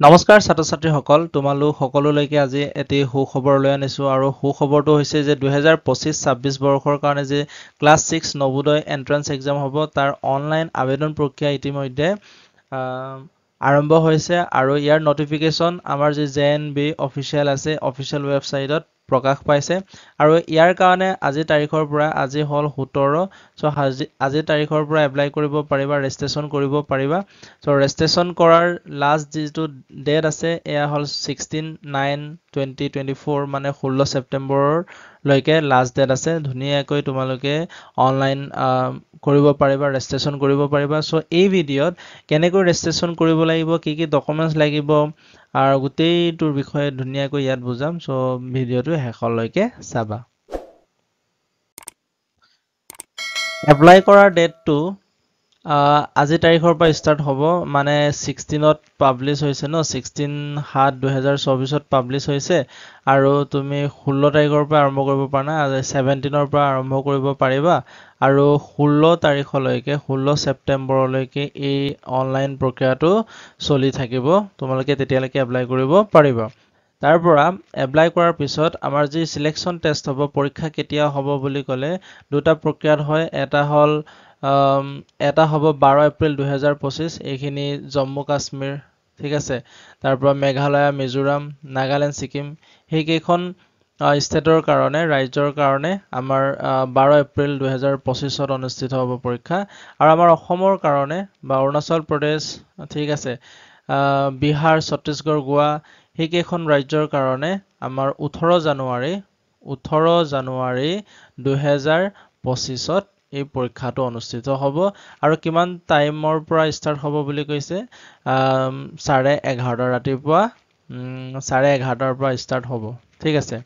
নমস্কাৰ ছাত্ৰ ছাত্ৰীসকল তোমালোক সকলোলৈকে আজি এটি সুখবৰ লৈ আনিছো আৰু সুখবৰটো হৈছে যে 2025-26 বৰ্ষৰ কাৰণে যে ক্লাছ 6 নবোদয় এন্ট্ৰেন্স এক্সাম হ'ব তাৰ অনলাইন আবেদন প্ৰক্ৰিয়া ইতিমধ্যে আৰম্ভ হৈছে আৰু ইয়াৰ নটিফিকেশ্যন আমাৰ যে JNB অফিচিয়েল আছে অফিচিয়েল ৱেবছাইটত প্ৰকাশ পাইছে আৰু ইয়াৰ কাৰণে আজি তাৰিখৰ পৰা আজি হল 17 সো আজি তাৰিখৰ পৰা এপ্লাই কৰিব পাৰিবা ৰেজিষ্ট্ৰেচন কৰিব পাৰিবা সো ৰেজিষ্ট্ৰেচন কৰাৰ লাষ্ট যেটো ডেট আছে এয়া হল 16/9/2024 মানে 16 ছেপ্টেম্বৰৰ লৈকে লাষ্ট ডেট আছে ধুনীয়াকৈ তোমালোকে অনলাইন কৰিব পাৰিবা ৰেজিষ্ট্ৰেচন কৰিব পাৰিবা সো এই ভিডিঅত কেনেকৈ ৰেজিষ্ট্ৰেচন কৰিব লাগিব কি ডকুমেন্টস লাগিব আৰু গোটেইটোৰ বিষয়ে ধুনীয়াকৈ ইয়াত বুজাম সো ভিডিঅটো শেষলৈকে চাবা এপ্লাই কৰাৰ ডেটটো আজি তাৰিখৰ পৰা ষ্টাৰ্ট হ'ব মানে 16ত পাবলিশ হৈছে ন 16/7/2024ত পাবলিশ হৈছে আৰু তুমি 16 তাৰিখৰ পৰা আৰম্ভ কৰিব পাৰা না 17ৰ পৰা আৰম্ভ কৰিব পাৰিবা আৰু 16 তাৰিখলৈকে 16 ছেপ্টেম্বৰলৈকে এই অনলাইন প্ৰক্ৰিয়াটো চলি থাকিব তোমালোকে তেতিয়ালৈকে এপ্লাই কৰিব পাৰিবা তাৰ পৰা এপ্লাই কৰাৰ পিছত আমাৰ যি সিলেকশন টেষ্ট হ'ব পৰীক্ষা কেতিয়া হ'ব বুলি ক'লে দুটা প্ৰক্ৰিয়াত হয় এটা হ'ব 12 এপ্ৰিল 2025 এইখিনি জম্মু কাশ্মীৰ ঠিক আছে তাৰ পৰা মেঘালয় মিজোৰাম নাগালেণ্ড ছিকিম হেইকেইখন ষ্টেটৰ কাৰণে ৰাজ্যৰ কাৰণে আমাৰ 12 এপ্ৰিল 2025ত অনুষ্ঠিত হ'ব পৰীক্ষা আৰু আমাৰ অসমৰ কাৰণে বা অৰুণাচল প্ৰদেশ ঠিক আছে বিহাৰ ছত্তীশগড় গোৱা হেইকেইখন ৰাজ্যৰ কাৰণে আমাৰ 18 জানুৱাৰী 2025ত এই পৰীক্ষাটো অনুষ্ঠিত হ'ব আৰু কিমান টাইমৰ পৰা ষ্টাৰ্ট হ'ব বুলি কৈছে 11:30 ৰাতিপুৱা 11:30 পৰা ষ্টাৰ্ট হ'ব ঠিক আছে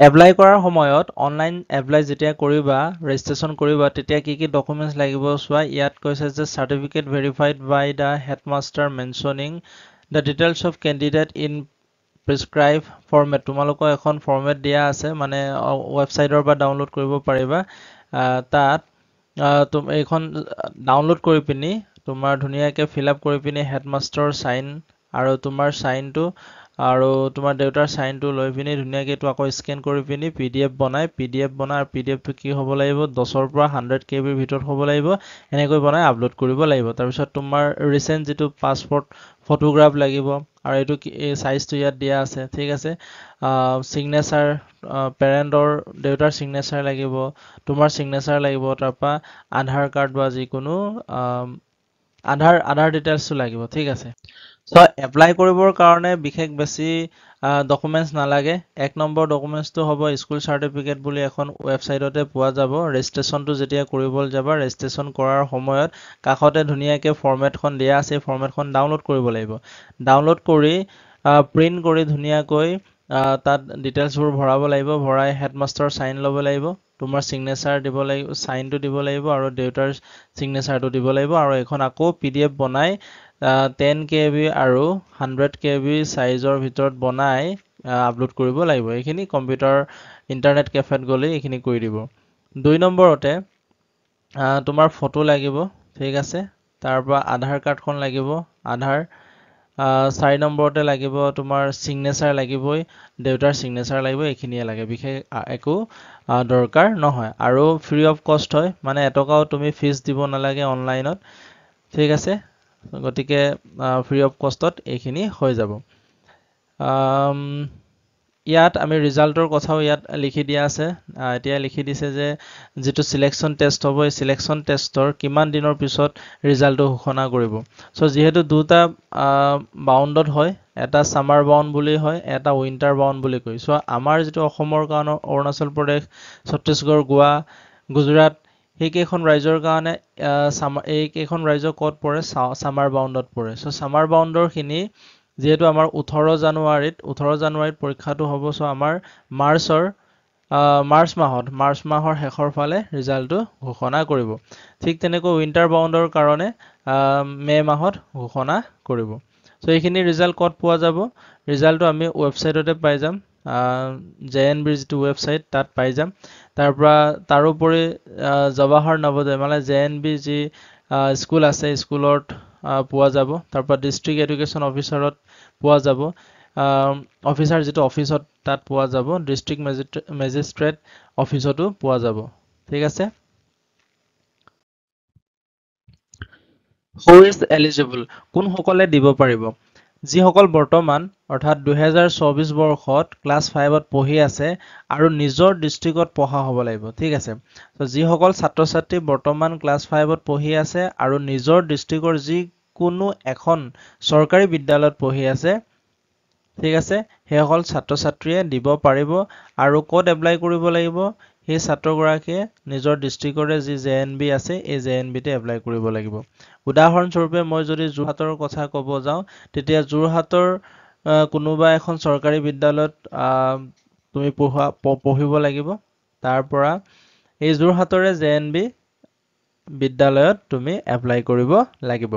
এপ্লাই কৰাৰ সময়ত অনলাইন এপ্লাই যেতিয়া কৰিবা ৰেজিষ্ট্ৰেচন কৰিবা তেতিয়া কি ডকুমেন্টস লাগিব চোৱা ইয়াত কৈছে যে certificate verified by the headmaster mentioning the details of candidate in prescribed format তোমালোকৰ এখন ফৰমেট দিয়া আছে মানে ৱেবছাইটৰ পৰা ডাউনলোড কৰিব পাৰিবা তাত তুমি এইখন ডাউনলোড কৰি পিনি তোমাৰ ধুনীয়াকৈ ফিল আপ কৰি পিনি হেডমাষ্টাৰৰ সাইন আৰু তোমাৰ সাইনটো আৰু তোমাৰ দেউতাৰ সাইনটো লৈ পিনি ধুনীয়াকৈ এইটো আকৌ স্ক্যান কৰি পিনি পিডিএফ বনাই আৰু পিডিএফটো কি হ'ব লাগিব 10ৰ পৰা 100 KB ৰ ভিতৰত হ'ব লাগিব এনেকৈ বনাই আপলোড কৰিব লাগিব তাৰ পিছত তোমাৰ ৰিসেন্ট যেটো পাসপোৰ্ট ফটোগ্ৰাফ লাগিব আৰু এইটো এই সাইজটো ইয়াত দিয়া আছে ঠিক আছে সিগনেচাৰ পেৰেন্টৰ দেউতাৰ সিগনেচাৰ লাগিব তোমাৰ সিগনেচাৰ লাগিব তাৰপা আধাৰ কাৰ্ড বা যিকোনো আধাৰ ডিটেইলছটো লাগিব ঠিক আছে সো এপ্লাই কৰিবৰ কাৰণে বিশেষ বেছি ডকুমেন্টস নালাগে এক নম্বৰ ডকুমেন্টসটো হ'ব স্কুল সাৰ্টিফিকেট বুলি এখন ৱেবছাইটতে পোৱা যাব ৰেজিষ্ট্ৰেচনটো যেতিয়া কৰিবলৈ যাবা ৰেজিষ্ট্ৰেচন কৰাৰ সময়ত কাষতে ধুনীয়াকৈ ফৰমেটখন দিয়া আছে ফৰমেটখন ডাউনলোড কৰিব লাগিব ডাউনলোড কৰি প্ৰিন্ট কৰি ধুনীয়াকৈ তাত ডিটেইলছবোৰ ভৰাব লাগিব ভৰাই হেডমাষ্টাৰৰ সাইন ল'ব লাগিব তোমাৰ সিগনেচাৰ দিব লাগিব সাইনটো দিব লাগিব আৰু দেউতাৰ সিগনেচাৰটো দিব লাগিব আৰু এখন আকৌ পিডিএফ বনাই 10 KB আৰু 100 KB সাইজৰ ভিতৰত বনাই আপলোড কৰিব লাগিব এইখিনি কম্পিউটাৰ ইন্টাৰনেট কেফেত গলে এইখিনি কৰি দিব দুই নম্বৰতে তোমাৰ ফটো লাগিব ঠিক আছে তাৰ পৰা আধাৰ কাৰ্ডখন লাগিব আধাৰ 4 নম্বৰতে লাগিব তোমাৰ সিগনেচাৰ লাগিবই দেউতাৰ সিগনেচাৰ লাগিব এইখিনিয়ে লাগে বিশেষ একো দৰকাৰ নহয় আৰু ফ্ৰী অফ কষ্ট হয় মানে এটকাও তুমি ফিজ দিব নালাগে অনলাইনত ঠিক আছে গতিকে ফ্ৰী অফ কষ্টত এইখিনি হৈ যাব ইয়াত আমি ৰিজাল্টৰ কথাও ইয়াত লিখি দিয়া আছে এতিয়া লিখি দিছে যে যেটো সিলেকশন টেষ্ট হ'ব এই সিলেকশন টেষ্টৰ কিমান দিনৰ পিছত ৰিজাল্টটো ঘোষণা কৰিব সো যেহেতু দুটা বাউণ্ডত হয় এটা সামাৰ বাউণ্ড বুলি হয় এটা উইন্টাৰ বাউণ্ড বুলি কয় সো আমাৰ যেটো অসমৰ কাৰণে অৰুণাচল প্ৰদেশ ছত্তীশগড় গোৱা গুজৰাট এইকেইখন ৰাজ্যৰ কাৰণে এইকেইখন ৰাজ্য ক'ত পৰে সামাৰ বাউণ্ডত পৰে সো সামাৰ বাউণ্ডৰ খিনি যেহেতু আমাৰ 18 জানুৱাৰীত পৰীক্ষাটো হ'ব সো আমাৰ মাৰ্চ মাহৰ শেষৰ ফালে ৰিজাল্টটো ঘোষণা কৰিব ঠিক তেনেকৈ উইন্টাৰ বাউণ্ডৰ কাৰণে মে মাহত ঘোষণা কৰিব সো এইখিনি ৰিজাল্ট ক'ত পোৱা যাব ৰিজাল্টটো আমি ৱেবছাইটতে পাই যাম JNB যেটো ৱেবছাইট তাত পাই যাম তাৰপৰা তাৰোপৰি জৱাহৰ নৱোদয় মানে JNB যি স্কুল আছে স্কুলত পোৱা যাব। তাৰপৰা ডিষ্ট্ৰিক্ট এডুকেশ্যন অফিচাৰত পোৱা যাব। অফিচাৰ যিটো অফিচত তাত পোৱা যাব। ডিষ্ট্ৰিক্ট মেজিষ্ট্ৰেট অফিচতো পোৱা যাব। ঠিক আছে। হু ইজ এলিজিবল, কোনসকলে দিব পাৰিব? যিসকল বৰ্তমান অৰ্থাৎ 2024 বৰ্ষত ক্লাছ 5ত পঢ়ি আছে আৰু নিজৰ ডিষ্ট্ৰিক্টত পঢ়া হ'ব লাগিব। ঠিক আছে। যিসকল ছাত্ৰ ছাত্ৰী বৰ্তমান ক্লাছ 5ত পঢ়ি আছে আৰু নিজৰ ডিষ্ট্ৰিক্টৰ যিকোনো এখন চৰকাৰী বিদ্যালয়ত পঢ়ি আছে, ঠিক আছে, সেইসকল ছাত্ৰ ছাত্ৰীয়ে দিব পাৰিব। আৰু ক'ত এপ্লাই কৰিব লাগিব? সেই ছাত্ৰগৰাকীয়ে নিজৰ ডিষ্ট্ৰিক্টৰে যি JNB আছে এই JNBতে এপ্লাই কৰিব লাগিব। উদাহৰণস্বৰূপে মই যদি যোৰহাটৰ কথা ক'ব যাওঁ, তেতিয়া যোৰহাটৰ কোনোবা এখন চৰকাৰী বিদ্যালয়ত তুমি পঢ়িব লাগিব। তাৰ পৰা এই যোৰহাটৰে JNB বিদ্যালয়ত তুমি এপ্লাই কৰিব লাগিব।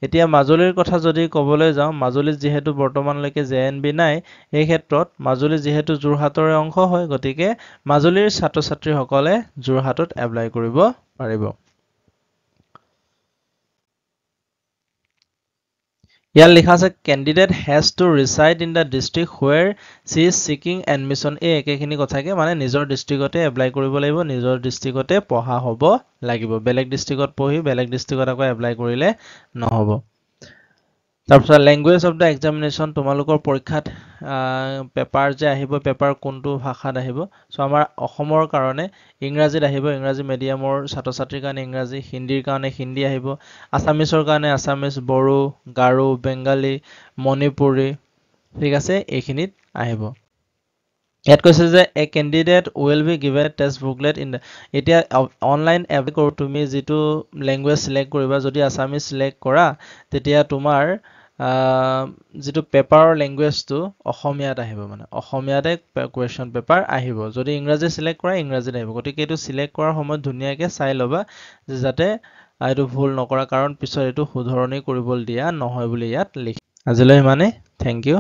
এতিয়া মাজুলীৰ কথা যদি ক'বলৈ যাওঁ, মাজুলীত যিহেতু বৰ্তমানলৈকে JNB নাই, এই ক্ষেত্ৰত মাজুলী যিহেতু যোৰহাটৰে অংশ হয়, গতিকে মাজুলীৰ ছাত্ৰ ছাত্ৰীসকলে যোৰহাটত এপ্লাই কৰিব পাৰিব। ইয়াত লিখা আছে candidate has to reside in the district where she is seeking admission. এই একেখিনি কথাকে মানে নিজৰ ডিষ্ট্ৰিক্টতে এপ্লাই কৰিব লাগিব, নিজৰ ডিষ্ট্ৰিক্টতে পঢ়া হ'ব লাগিব। বেলেগ ডিষ্ট্ৰিক্টত পঢ়ি বেলেগ ডিষ্ট্ৰিক্টত আকৌ এপ্লাই কৰিলে নহ'ব। তাৰপিছত লেংগুৱেজ অফ দ্য এক্সামিনেশ্যন, তোমালোকৰ পৰীক্ষাত পেপাৰ যে আহিব, পেপাৰ কোনটো ভাষাত আহিব? চ' আমাৰ অসমৰ কাৰণে ইংৰাজীত আহিব, ইংৰাজী মিডিয়ামৰ ছাত্ৰ ছাত্ৰীৰ কাৰণে ইংৰাজী, হিন্দীৰ কাৰণে হিন্দী আহিব, আছামিছৰ কাৰণে আছামিছ, বড়ো, গাৰো, বেংগালী, মণিপুৰী, ঠিক আছে, এইখিনিত আহিব। ইয়াত কৈছে যে a candidate will be given test booklet in the, এতিয়া অনলাইন এপ্লাই কৰোঁ তুমি যিটো লেংগুৱেজ চিলেক্ট কৰিবা, যদি আছামিজ চিলেক্ট কৰা তেতিয়া তোমাৰ যিটো পেপাৰৰ লেংগুৱেজটো অসমীয়াত আহিব, মানে অসমীয়াতে কুৱেশ্যন পেপাৰ আহিব। যদি ইংৰাজী চিলেক্ট কৰা ইংৰাজীত আহিব। গতিকে এইটো চিলেক্ট কৰাৰ সময়ত ধুনীয়াকৈ চাই ল'বা যে যাতে এইটো ভুল নকৰা, কাৰণ পিছত এইটো শুধৰণি কৰিবলৈ দিয়া নহয় বুলি ইয়াত লিখি। আজিলৈ ইমানেই, থেংক ইউ।